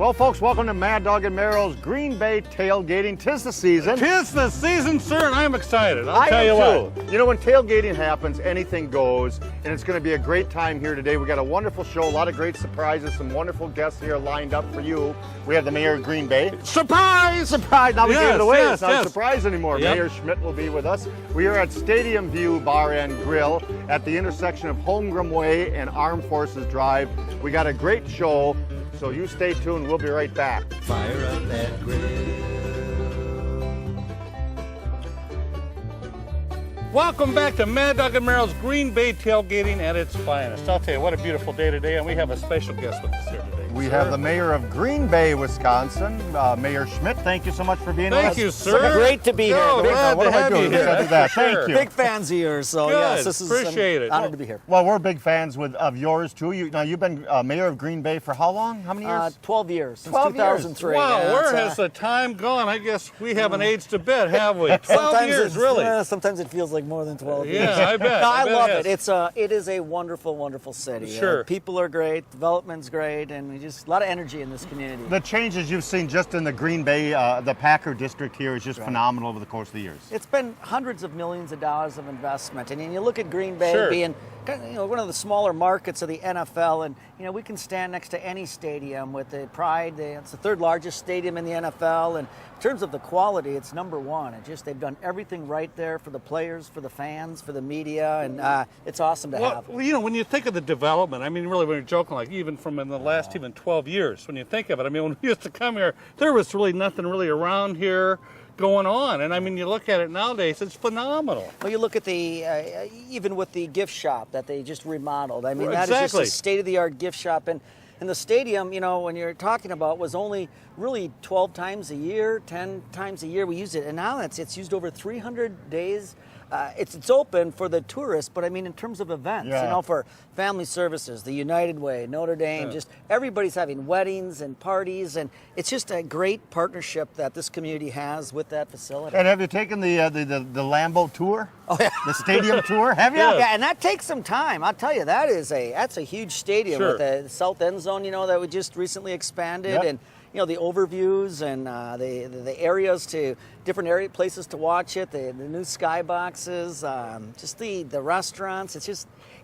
Well, folks, welcome to Mad Dog and Merrill's Green Bay Tailgating. 'Tis the season. 'Tis the season, sir, and I'm excited. I'll tell you what. You know, when tailgating happens, anything goes, and it's going to be a great time here today. We got a wonderful show, a lot of great surprises, some wonderful guests here lined up for you. We have the mayor of Green Bay. Surprise! Surprise! Now we gave it away. Yes, It's not yes. a surprise anymore. Yep. Mayor Schmidt will be with us. We are at Stadium View Bar and Grill at the intersection of Holmgren Way and Armed Forces Drive. We got a great show, so you stay tuned. We'll be right back. Fire up that grill. Welcome back to Mad Dog and Merrill's Green Bay Tailgating at its finest. I'll tell you, what a beautiful day today, and we have a special guest with us here today. We have the mayor of Green Bay, Wisconsin, Mayor Schmidt. Thank you so much for being with us. Thank you, sir. Great to be here. Oh, glad What to am I have doing? you Yes, I here. do that. Sure. Thank you. Big fans of yours, so Good. yes, this is Appreciate it. honored to be here. Well, we're big fans of yours too. You've been mayor of Green Bay for how long? How many years? 12 years, since 12 years. 2003. Wow, Yeah, where it's, has the time gone? I guess we haven't aged a bit, have we? 12 years, really? Sometimes it feels like more than 12 years. Yeah, I bet. No, I bet love has. it. It is a wonderful, wonderful city. Sure. People are great, development's great, and we just a lot of energy in this community. The changes you've seen just in the Green Bay, the Packer district here is just phenomenal over the course of the years. It's been hundreds of millions of dollars of investment, and you look at Green Bay Sure. being one of the smaller markets of the NFL, and we can stand next to any stadium with the pride. It's the third largest stadium in the NFL, and in terms of the quality, it's number one. They've done everything right there for the players, for the fans, for the media, and it's awesome to have. Well, when you think of the development, I mean, really, when you're joking, like even from in the last even 12 years, when you think of it, I mean, when we used to come here, there was really nothing really around here going on. And I mean, you look at it nowadays, it's phenomenal. Well, you look at the, even with the gift shop that they just remodeled. I mean, that is Exactly. just a state-of-the-art gift shop. And the stadium, when you're talking about, was only really 12 times a year, 10 times a year we use it. And now it's used over 300 days. It's open for the tourists, but I mean in terms of events, for family services, the United Way, Notre Dame, just everybody's having weddings and parties, and it's just a great partnership that this community has with that facility. And have you taken the Lambeau tour? Oh, yeah. The stadium tour? Have you? Yeah, and that takes some time. I'll tell you, that's a huge stadium Sure. with the south end zone, that we just recently expanded, Yep. and the overviews and the areas to different places to watch it, the new skyboxes, just the restaurants.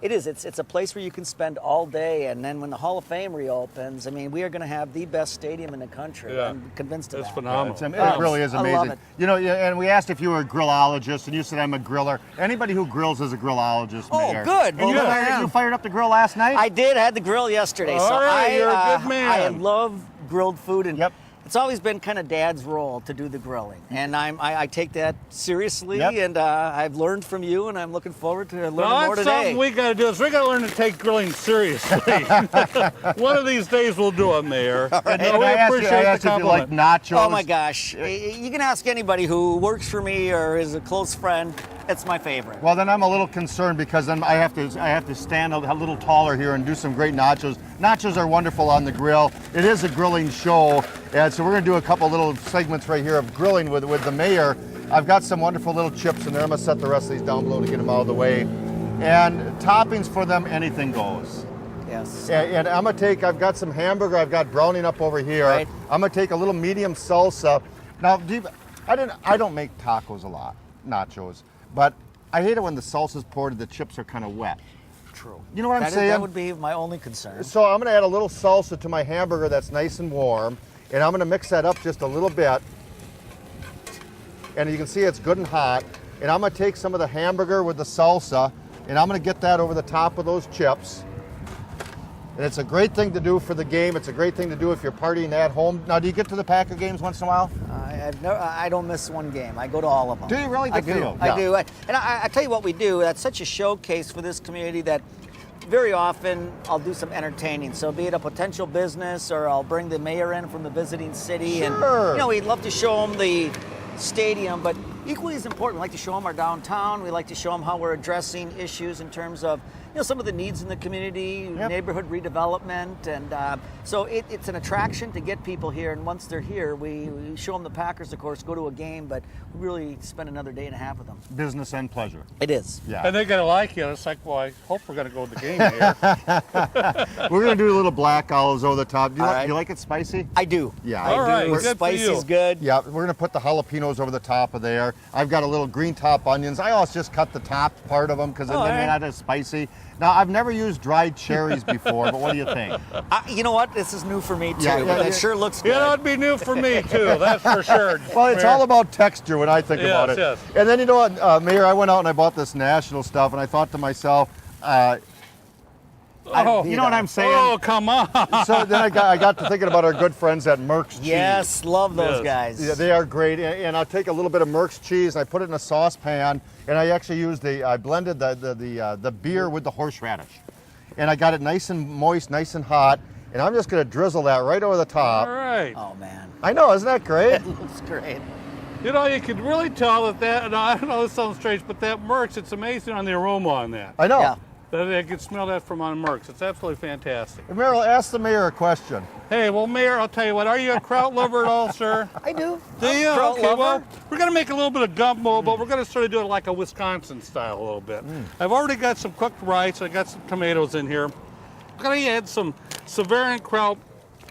It's a place where you can spend all day, and then when the Hall of Fame reopens, I mean, we are going to have the best stadium in the country. Yeah. I'm convinced of It's that. phenomenal. It really is I love amazing. it. And we asked if you were a grillologist, and you said I'm a griller. Anybody who grills is a grillologist, Oh, Mayor. good. And Well, you, then I fired, am. you fired up the grill last night? I did. I had the grill yesterday. All so right, you're a good man. I love grilled food, and Yep. it's always been kind of Dad's role to do the grilling, and I take that seriously. Yep. And I've learned from you, and I'm looking forward to learning Well, more that's today. something we got to do. Is we got to learn to take grilling seriously. One of these days we'll do it, Mayor. And No, we I asked you, appreciate the if you like compliment. nachos. Oh my gosh! You can ask anybody who works for me or is a close friend. It's my favorite. Well, then I'm a little concerned because then I have to stand a little taller here and do some great nachos. Nachos are wonderful on the grill. It is a grilling show, and so we're going to do a couple little segments right here of grilling with the mayor. I've got some wonderful little chips in there. I'm going to set the rest of these down below to get them out of the way. And toppings for them, anything goes. Yes. And I'm going to I've got some hamburger, I've got browning up over here. Right. I'm going to take a little medium salsa. Now, I don't make tacos a lot, nachos. But I hate it when the salsa's poured and the chips are kind of wet. True. You know what I'm saying? That would be my only concern. So I'm going to add a little salsa to my hamburger that's nice and warm, and I'm going to mix that up just a little bit. And you can see it's good and hot. And I'm going to take some of the hamburger with the salsa, and I'm going to get that over the top of those chips. And it's a great thing to do for the game. It's a great thing to do if you're partying at home. Now, do you get to the Packer games once in a while? I don't miss one game. I go to all of them. Do you really? I Good for do. you. I Yeah. do. And I tell you what we do. That's such a showcase for this community that very often I'll do some entertaining. So be it a potential business, or I'll bring the mayor in from the visiting city. Sure. And we'd love to show them the stadium, but equally as important, we like to show them our downtown. We like to show them how we're addressing issues in terms of some of the needs in the community, Yep. neighborhood redevelopment, and so it's an attraction to get people here. And once they're here, we show them the Packers, of course, go to a game, but we really spend another day and a half with them. Business and pleasure. It is. Yeah. And they're going to like you. It's like, well, I hope we're going to go to the game here. We're going to do a little black olives over the top. Do you, All like, right. you like it spicy? I do. Yeah, All I right, do. good for Spicy's you. good. Yeah, we're going to put the jalapenos over the top of there. I've got a little green top onions. I always just cut the top part of them because then Oh, they're all right. not as spicy. Now, I've never used dried cherries before, but what do you think? You know what? This is new for me too, Yeah, but yeah. it sure looks You good. know, it'd be new for me, too. That's for sure. Well, it's Mayor. all about texture when I think Yes, about it. yes. And then, you know what, Mayor, I went out and I bought this national stuff, and I thought to myself, Oh, you know what I'm saying? oh, come on. So then I got to thinking about our good friends at Merck's Cheese. Yes, love those Yes. guys. Yeah, they are great, and I'll take a little bit of Merck's cheese and I put it in a saucepan, and I actually used I blended the beer with the horseradish, and I got it nice and moist, nice and hot, and I'm just going to drizzle that right over the top. All right. Oh man, I know, isn't that great? it looks great. You know, you could really tell that, no, I don't know, this sounds strange, but that Merck's, it's amazing on the aroma on that. I know. Yeah. I can smell that from on Merck's. It's absolutely fantastic. Meryl, ask the mayor a question. Hey, well, Mayor, I'll tell you what, are you a kraut lover at all, sir? I do. Do you? Kraut Okay, lover. well, we're going to make a little bit of gumbo, but we're going to sort of do it like a Wisconsin style a little bit. I've already got some cooked rice. I got some tomatoes in here. I'm going to add some Severian kraut,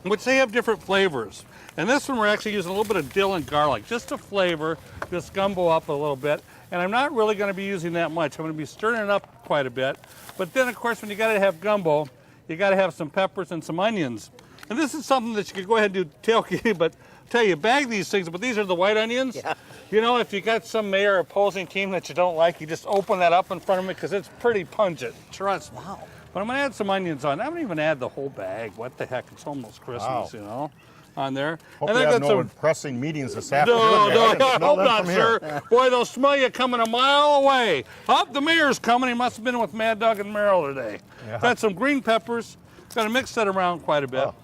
which they have different flavors. And this one, we're actually using a little bit of dill and garlic just to flavor this gumbo up a little bit. And I'm not really going to be using that much. I'm going to be stirring it up quite a bit. But then, of course, when you got to have gumbo, you got to have some peppers and some onions. And this is something that you could go ahead and do tailgating, but I tell you, bag these things, but these are the white onions. Yeah. You know, if you got some mayor opposing team that you don't like, you just open that up in front of me because it's pretty pungent. Trust me. Wow. But I'm going to add some onions on. I'm going to even add the whole bag. What the heck? It's almost Christmas, Wow. you know, on there. Hope and you I have got no some. pressing meetings this afternoon. No, no, I can I smell hope them not, from here. sir. Boy, they'll smell you coming a mile away. Oh, the mayor's coming. He must have been with Mad Dog and Merrill today. Yeah. Got some green peppers. Got to mix that around quite a bit. Oh.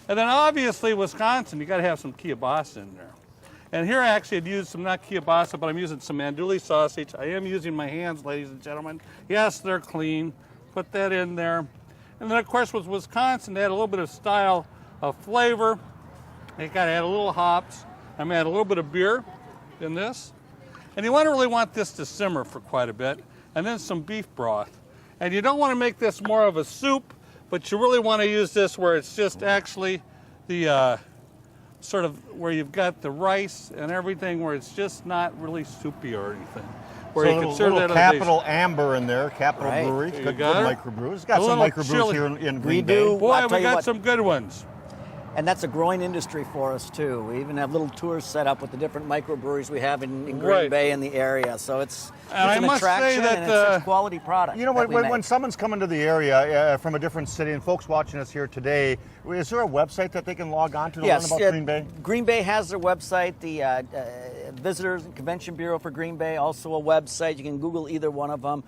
And then obviously Wisconsin, you got to have some kielbasa in there. And here I actually had used some, not kielbasa, but I'm using some andouille sausage. I am using my hands, ladies and gentlemen. Yes, they're clean. Put that in there. And then, of course, with Wisconsin, they had a little bit of style of flavor. They got to add a little hops. I'm going to add a little bit of beer in this. And you really want this to simmer for quite a bit. And then some beef broth. And you don't want to make this more of a soup, but you really want to use this where it's just actually the sort of where you've got the rice and everything, where it's just not really soupy or anything. Where So you a can serve little that on the dish. Capital Amber in there, Capital Right. Brewery. You Good, got good it? microbrews. It's got A some little microbrews chili. here in We Green do. Bay. Boy, I'll tell we you got what. some good ones. And that's a growing industry for us too. We even have little tours set up with the different microbreweries we have in Green Right. Bay and the area. So it's And I an must say attraction that, and it's such quality product. You know, that we when make. someone's coming to the area from a different city, and folks watching us here today, is there a website that they can log on to Yes, learn about Green Bay? Green Bay has their website, the Visitors and Convention Bureau for Green Bay, also a website. You can Google either one of them.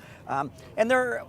And they're,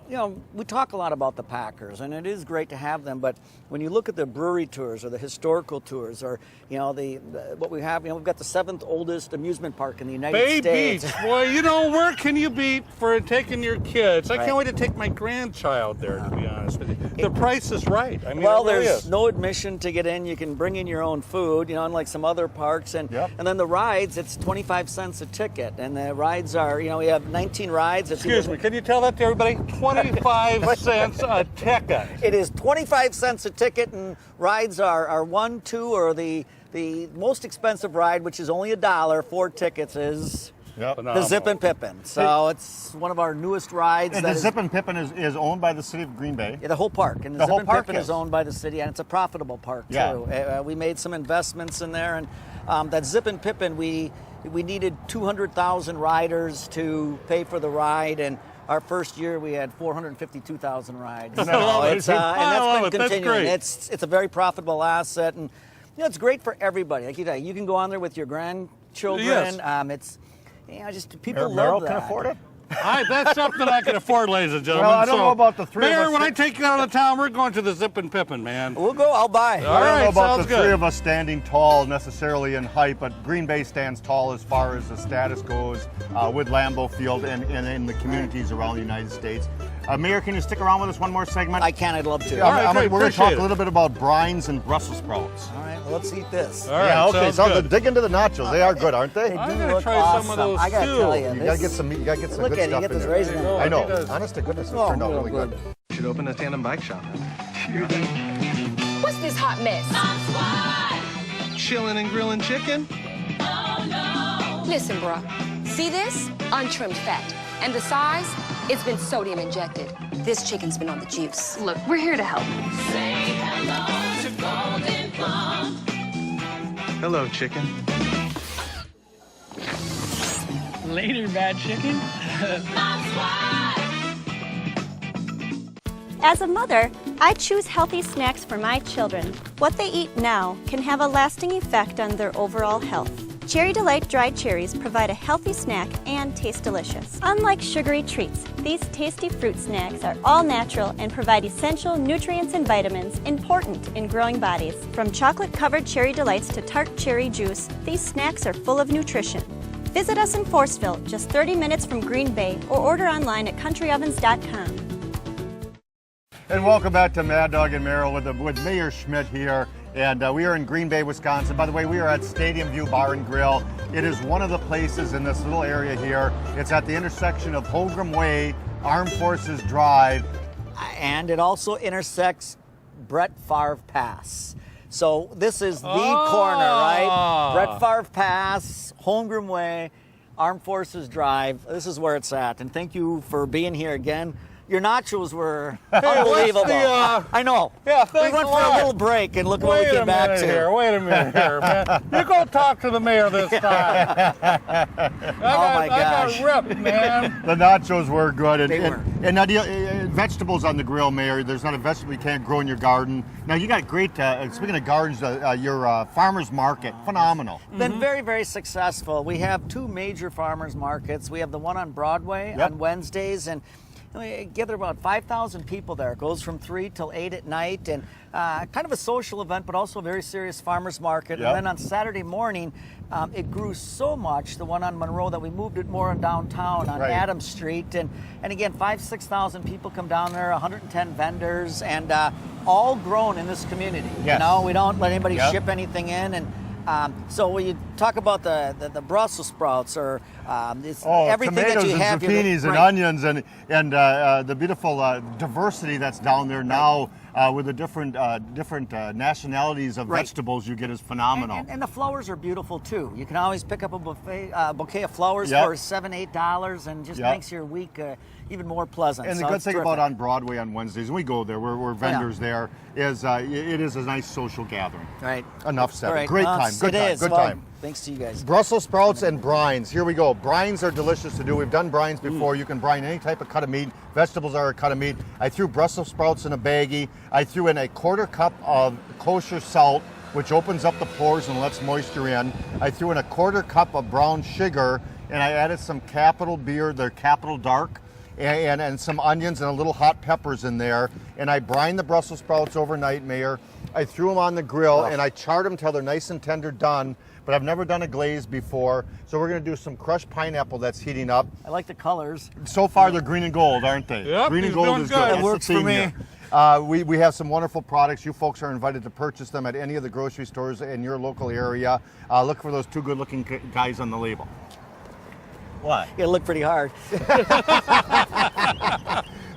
we talk a lot about the Packers, and it is great to have them. But when you look at the brewery tours or the historical tours, or what we have, we've got the 7th oldest amusement park in the United Bay States. Beach, boy, where can you beat for taking your kids? I Right. can't wait to take my grandchild there, to be honest with you. The price is right. I mean, Well, it really there's is. no admission to get in. You can bring in your own food, unlike some other parks. And Yep. and then the rides, it's 25 cents a ticket. And the rides are, we have 19 rides. It's Excuse me, can you tell that to everybody? 25 cents a ticket. It is 25 cents a ticket, and rides are 1, 2, or the most expensive ride, which is only $1. 4 tickets is Yep. Phenomenal. the Zip and Pippin. So it's one of our newest rides. And that the is- Zip and Pippin is owned by the city of Green Bay. Yeah, the whole park, and the The Zip whole and park Pippin is. is owned by the city, and it's a profitable park too. Yeah. We made some investments in there, and that Zip and Pippin, we needed 200,000 riders to pay for the ride, and our first year we had 452,000 rides. Isn't that So lovely? it's, and I that's love been it. That's continuing. great. It's a very profitable asset, and it's great for everybody. Like you can go on there with your grandchildren. Yes. It's just people Meryl love that. can afford it? That's something I can afford, ladies and gentlemen. Well, I don't know about the three of Mayor, us. when I take you out of town, we're going to the Zip and Pippin, man. We'll go. I'll buy. All I don't right, know about sounds the three good. of us standing tall necessarily in height, but Green Bay stands tall as far as the status goes with Lambeau Field and in the communities around the United States. Mayor, can you stick around with us one more segment? I can. I'd love to. Yeah, All right, great, we're going to talk appreciate a little bit about brines and Brussels sprouts. All right, well, let's eat this. All right, Yeah, okay. sounds So good. dig into the nachos. They are good, aren't they? They I'm do gonna look try awesome. some of those I gotta too. tell you, You this, gotta get some meat. You gotta get some look good at it. You stuff get in this there. raisin in There you there. I know. He does. Honest to goodness, it Oh, turned out real really good. Should open a tandem bike shop. What's this hot mess? Chilling and grilling chicken. Listen, bruh. See this? Untrimmed fat. And the size? It's been sodium injected. This chicken's been on the juice. Look, we're here to help. Hello, chicken. Later, bad chicken. As a mother, I choose healthy snacks for my children. What they eat now can have a lasting effect on their overall health. Cherry Delight dried cherries provide a healthy snack and taste delicious. Unlike sugary treats, these tasty fruit snacks are all natural and provide essential nutrients and vitamins important in growing bodies. From chocolate-covered Cherry Delights to tart cherry juice, these snacks are full of nutrition. Visit us in Forestville, just 30 minutes from Green Bay, or order online at countryovens.com. And welcome back to Mad Dog and Merrill with Mayor Schmidt here. And we are in Green Bay, Wisconsin. By the way, we are at Stadium View Bar and Grill. It is one of the places in this little area here. It's at the intersection of Holgram Way, Armed Forces Drive. And it also intersects Brett Favre Pass. So this is the corner, right? Brett Favre Pass, Holmgren Way, Armed Forces Drive. This is where it's at. And thank you for being here again. Your nachos were unbelievable. I know. Yeah, we thanks went a for a lot. little break and look what we Wait a came back minute to. here. Wait a minute here, man. You go talk to the mayor this time. I gosh. got ripped, man. The nachos were good. And, They were. And now, vegetables on the grill, Mayor. There's not a vegetable you can't grow in your garden. Now, you got great, speaking of gardens, your farmer's market. Phenomenal. Been very, very successful. We have two major farmers markets. We have the one on Broadway on Wednesdays, and we gather about 5,000 people there. It goes from 3 till 8 at night, and kind of a social event, but also a very serious farmers market. Yep. And then on Saturday morning, it grew so much, the one on Monroe, that we moved it more in downtown on Right. Adams Street. And again, 6,000 people come down there, 110 vendors, and all grown in this community. Yes. You know, we don't let anybody Yep. ship anything in. And so when you talk about the Brussels sprouts or it's everything tomatoes that you and have, zucchinis and right. onions and the beautiful diversity that's down there now with the different nationalities of Right. vegetables you get is phenomenal. And the flowers are beautiful too. You can always pick up a bouquet of flowers Yep. for $7, $8, and just Yep. makes your week even more pleasant. And So the good it's thing terrific. about on Broadway on Wednesdays, and we go there, we're vendors there, is it is a nice social gathering. Right. Enough said. All right. Great time. Good It time. is. Good Well, time. Thanks to you guys. Brussels sprouts and brines. Here we go. Brines are delicious to do. We've done brines before. You can brine any type of cut of meat. Vegetables are a cut of meat. I threw Brussels sprouts in a baggie. I threw in a 1/4 cup of kosher salt, which opens up the pores and lets moisture in. I threw in a 1/4 cup of brown sugar, and I added some Capital beer, they're Capital Dark, and some onions and a little hot peppers in there. And I brined the Brussels sprouts overnight, Mayor. I threw them on the grill and I charred them till they're nice and tender done. But I've never done a glaze before, so we're going to do some crushed pineapple that's heating up. I like the colors. So far, they're green and gold, aren't they? Yep, green and he's gold doing is good. good. That That's the works for theme me. here. We have some wonderful products. You folks are invited to purchase them at any of the grocery stores in your local area. Look for those two good-looking guys on the label. What? You look pretty hard.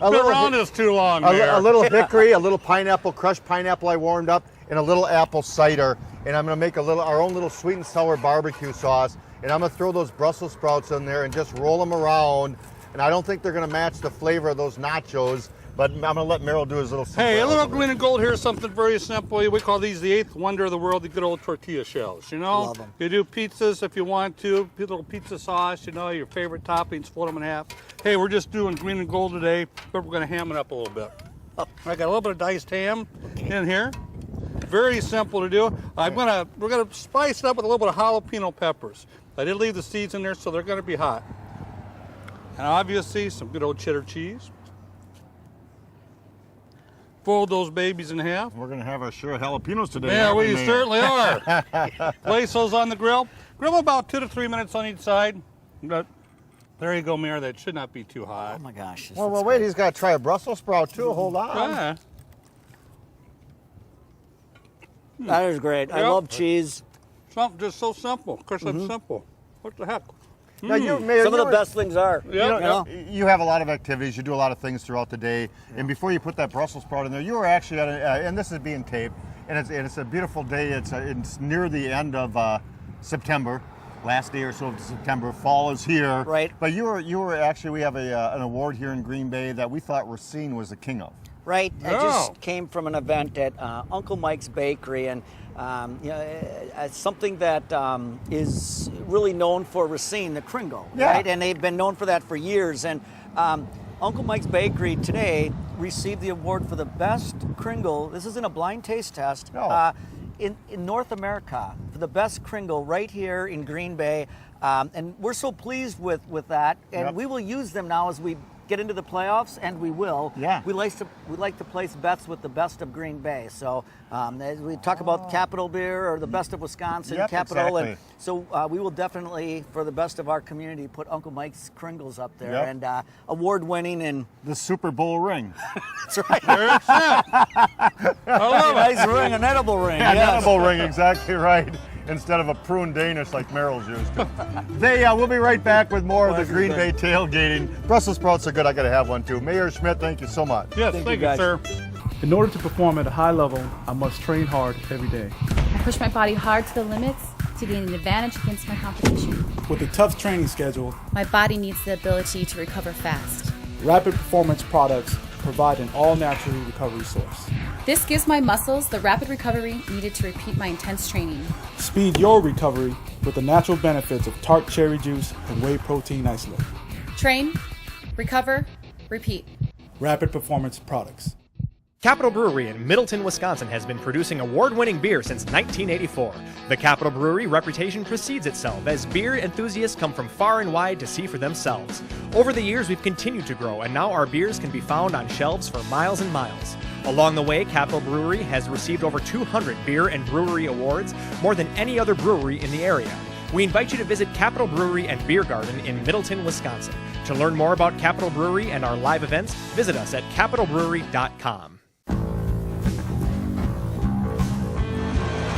A Been around this too long, Mayor. a little hickory, a little pineapple, crushed pineapple I warmed up, and a little apple cider. And I'm going to make our own little sweet and sour barbecue sauce. And I'm going to throw those Brussels sprouts in there and just roll them around. And I don't think they're going to match the flavor of those nachos, but I'm going to let Merrill do his little Hey, a sombrero. little green and gold here is something very simple. We call these the 8th wonder of the world, the good old tortilla shells, you know? Love 'em. You do pizzas if you want to, little pizza sauce, you know, your favorite toppings, fold them in half. Hey, we're just doing green and gold today, but we're going to ham it up a little bit. I got a little bit of diced ham in here. Very simple to do. We're gonna spice it up with a little bit of jalapeno peppers. I did leave the seeds in there, so they're gonna be hot. And obviously some good old cheddar cheese. Fold those babies in half. We're going to have our share of jalapenos today. Yeah, aren't we Mayor? certainly are. Place those on the grill. Grill about 2 to 3 minutes on each side. But There you go, Mayor. That should not be too Oh hot. my gosh. Well, wait, he's got to try a Brussels sprout too. Hold on. Yeah. That is great. I Yep. love cheese. Something just so simple. Crisp and simple. What the heck? Now, you, Mayor, Some of you the were- best things are. Yep. You know, know? you have a lot of activities. You do a lot of things throughout the day. And before you put that Brussels sprout in there, you were actually at and this is being taped, and it's a beautiful day. It's near the end of September, last day or so of September. Fall is here. Right. But you were actually, we have an award here in Green Bay that we thought Racine was the king of. Right. I Oh. just came from an event at Uncle Mike's Bakery, and you know, it's something that is really known for Racine, the Kringle, Yeah. right? And they've been known for that for years. And Uncle Mike's Bakery today received the award for the best Kringle. This isn't a blind taste test. No. In North America, for the best Kringle right here in Green Bay. And we're so pleased with that. And Yep. we will use them now as we get into the playoffs, and we will. Yeah. We like to place bets with the best of Green Bay. So as we talk about Capital Beer or the best of Wisconsin, Yep, Capital, and exactly. so we will definitely, for the best of our community, put Uncle Mike's Kringles up there, Yep. and award-winning, and The Super Bowl ring. that's right. There it's at. I love it. Nice ring, an edible ring. Yeah, yes. an edible ring, exactly right. Instead of a prune Danish like Merrill's used to. We'll be right back with more of the Green Bay tailgating. Brussels sprouts are good. I got to have one too. Mayor Schmidt, thank you so much. Yes, Thank thank you, you, guys. sir. In order to perform at a high level, I must train hard every day. I push my body hard to the limits to gain an advantage against my competition. With a tough training schedule, My body needs the ability to recover fast. Rapid Performance products provide an all-natural recovery source. This gives my muscles the rapid recovery needed to repeat my intense training. Speed your recovery with the natural benefits of tart cherry juice and whey protein isolate. Train, recover, repeat. Rapid Performance products. Capital Brewery in Middleton, Wisconsin has been producing award-winning beer since 1984. The Capital Brewery reputation precedes itself as beer enthusiasts come from far and wide to see for themselves. Over the years, we've continued to grow, and now our beers can be found on shelves for miles and miles. Along the way, Capital Brewery has received over 200 beer and brewery awards, more than any other brewery in the area. We invite you to visit Capital Brewery and Beer Garden in Middleton, Wisconsin. To learn more about Capital Brewery and our live events, visit us at capitalbrewery.com.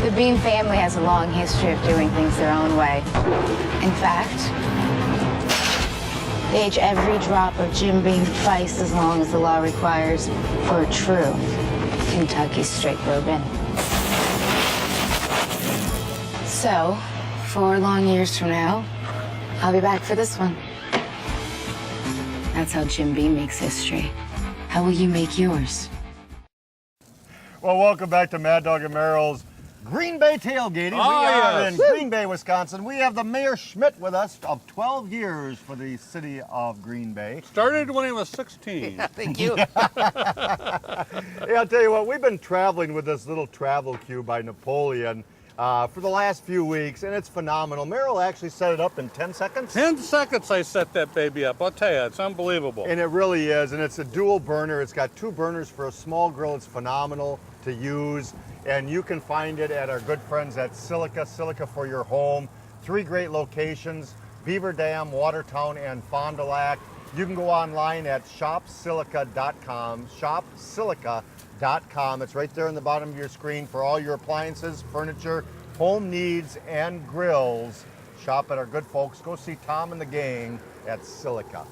The Bean family has a long history of doing things their own way. In fact, they age every drop of Jim Beam twice as long as the law requires for a true Kentucky straight bourbon. So, 4 long years from now, I'll be back for this one. That's how Jim Beam makes history. How will you make yours? Well, welcome back to Mad Dog and Merrill's Green Bay tailgating. We are yes. in Green Bay, Wisconsin. We have the Mayor Schmidt with us of 12 years for the city of Green Bay. Started when he was 16. Thank you. Yeah, I'll tell you what, we've been traveling with this little travel cue by Napoleon for the last few weeks, and it's phenomenal. Merrill actually set it up in 10 seconds. 10 seconds I set that baby up. I'll tell you, it's unbelievable. And it really is, and it's a dual burner. It's got 2 burners for a small grill. It's phenomenal to use, and you can find it at our good friends at Silica for your home. 3 great locations, Beaver Dam, Watertown, and Fond du Lac. You can go online at shopsilica.com, shopsilica.com. It's right there on the bottom of your screen for all your appliances, furniture, home needs, and grills. Shop at our good folks. Go see Tom and the gang at Silica.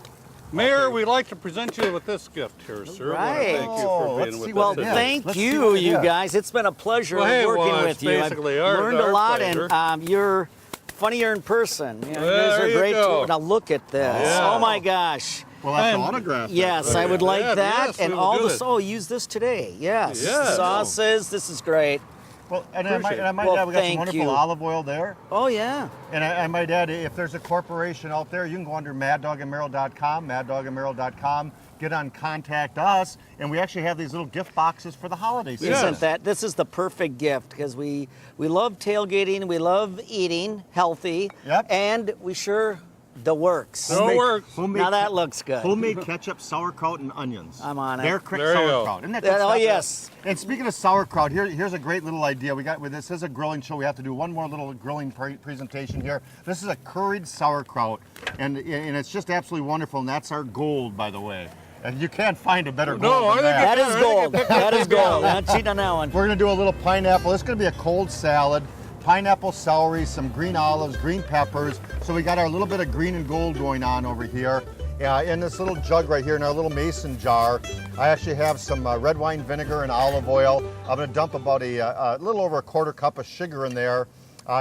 Mayor, we'd like to present you with this gift here, sir. Right. Thank you for Oh, let's being see with what us it today. is. Thank Let's see you, what it you is. guys. It's been a pleasure Well, hey, it working was with you. I've basically our learned a lot, pleasure. and you're funnier in person. You know, you Well, guys there are you great. go. Now look at this. Yeah. Oh my gosh. Well, that's And- autographed. Yes, right I would there. like Yeah, that, yes, and we will all do the it. use this today. Yes, Yes. sauces. This is great. Well, and I might Appreciate it. add, we Well, got some thank wonderful you. olive oil there. Oh yeah. And I might add, if there's a corporation out there, you can go under maddogandmerrill.com, maddogandmerrill.com, get on Contact Us, and we actually have these little gift boxes for the holiday season. Isn't that? This is the perfect gift because we love tailgating, we love eating healthy, Yep. and we sure The works. The works. Now that looks good. Homemade ketchup, sauerkraut, and onions. I'm on it. Bear Creek There you go. sauerkraut. Isn't that good Oh, stuff? yes. And speaking of sauerkraut, here's a great little idea. We got with this is a grilling show. We have to do one more little grilling presentation here. This is a curried sauerkraut, and it's just absolutely wonderful. And that's our gold, by the way. And you can't find a better gold than that. That is gold. That is gold. Not cheating on that one. We're gonna do a little pineapple. It's gonna be a cold salad. Pineapple, celery, some green olives, green peppers. So we got our little bit of green and gold going on over here. In this little jug right here, in our little mason jar, I actually have some red wine vinegar and olive oil. I'm gonna dump about a little over a quarter cup of sugar in there.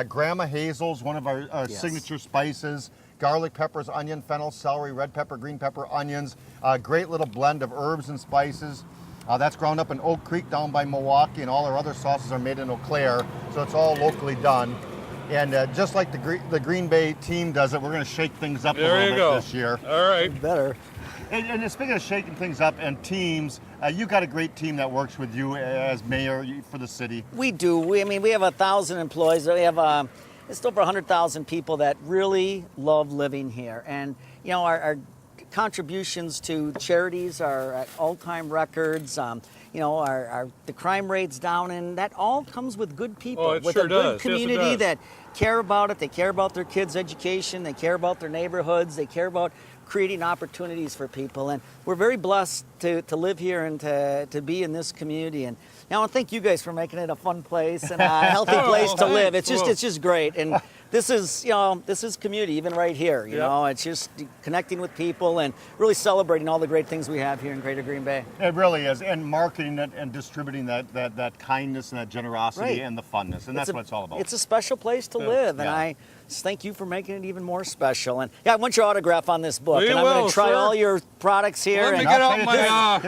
Grandma Hazel's, one of our signature spices. Garlic, peppers, onion, fennel, celery, red pepper, green pepper, onions. Great little blend of herbs and spices. That's ground up in Oak Creek down by Milwaukee, and all our other sauces are made in Eau Claire, so it's all locally done. And just like the Green Bay team does it, we're going to shake things up a little bit this year. All right. Better. And speaking of shaking things up and teams, you got a great team that works with you as mayor for the city. We do. We have 1,000 employees. We have just over 100,000 people that really love living here. And, you know, our contributions to charities are at all-time records. You know, the crime rate's down, and that all comes with good people, with a good community that care about it. They care about their kids' education. They care about their neighborhoods. They care about creating opportunities for people. And we're very blessed to live here and to be in this community. And I want to thank you guys for making it a fun place and a healthy place to live. It's just great. And this is community, even right here. You know, it's just connecting with people and really celebrating all the great things we have here in Greater Green Bay. It really is, and marketing it and distributing that kindness and that generosity and the funness, and that's what it's all about. It's a special place to live, and I thank you for making it even more special. And I want your autograph on this book, and I'm going to try all your products here. Let me get out my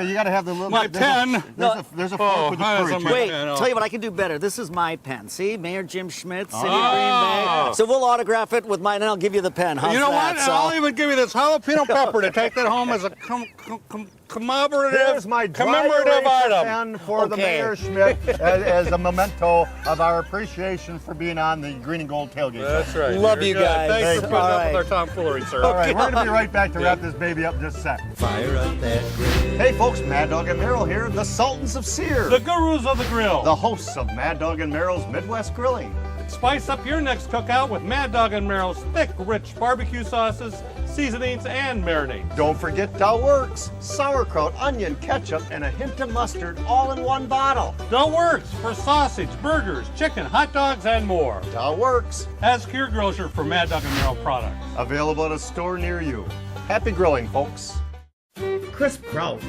you got to have the little my pen. There's a fork with the courage. Wait, tell you what I can do better. This is my pen. See, Mayor Jim Schmidt, City of Green Bay. So we'll autograph it with mine, and I'll give you the pen. How's you know that? what? I'll even give you this jalapeno pepper to take that home as a commemorative item pen for the Mayor Schmidt as a memento of our appreciation for being on the Green and Gold Tailgate. That's right. Love you guys. Thanks for putting up with our tomfoolery, sir. All right, we're going to be right back to wrap this baby up in just a sec. Fire up that grill. Hey folks, Mad Dog and Merrill here, the Sultans of Sear. The gurus of the grill. The hosts of Mad Dog and Merrill's Midwest Grilling. Spice up your next cookout with Mad Dog and Merrill's thick, rich barbecue sauces, seasonings, and marinades. Don't forget Dow Works, sauerkraut, onion, ketchup, and a hint of mustard all in one bottle. Dow Works for sausage, burgers, chicken, hot dogs, and more. Dow Works. As Cure Grocer for Mad Dog and Merrill products. Available at a store near you. Happy grilling, folks. Crisp kraut.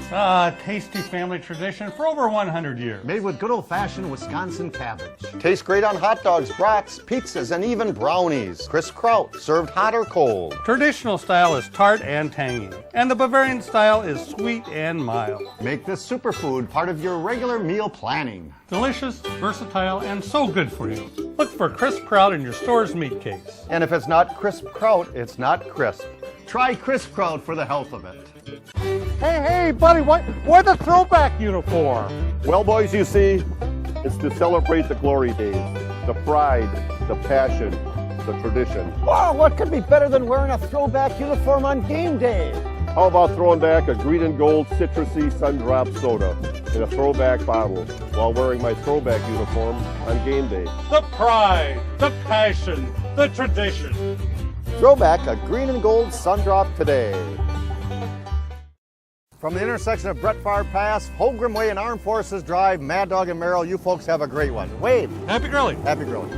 Tasty family tradition for over 100 years. Made with good old-fashioned Wisconsin cabbage. Tastes great on hot dogs, brats, pizzas, and even brownies. Crisp kraut, served hot or cold. Traditional style is tart and tangy, and the Bavarian style is sweet and mild. Make this superfood part of your regular meal planning. Delicious, versatile, and so good for you. Look for crisp kraut in your store's meat case. And if it's not crisp kraut, it's not crisp. Try crisp kraut for the health of it. Hey, buddy, why the throwback uniform? Well, boys, you see, it's to celebrate the glory days, the pride, the passion, the tradition. Wow, what could be better than wearing a throwback uniform on game day? How about throwing back a green and gold citrusy sun-drop soda in a throwback bottle while wearing my throwback uniform on game day? The pride, the passion, the tradition. Throwback a green and gold sun-drop today. From the intersection of Brett Favre Pass, Holmgren Way, and Armed Forces Drive, Mad Dog and Merrill, you folks have a great one. Wave. Happy grilling. Happy grilling.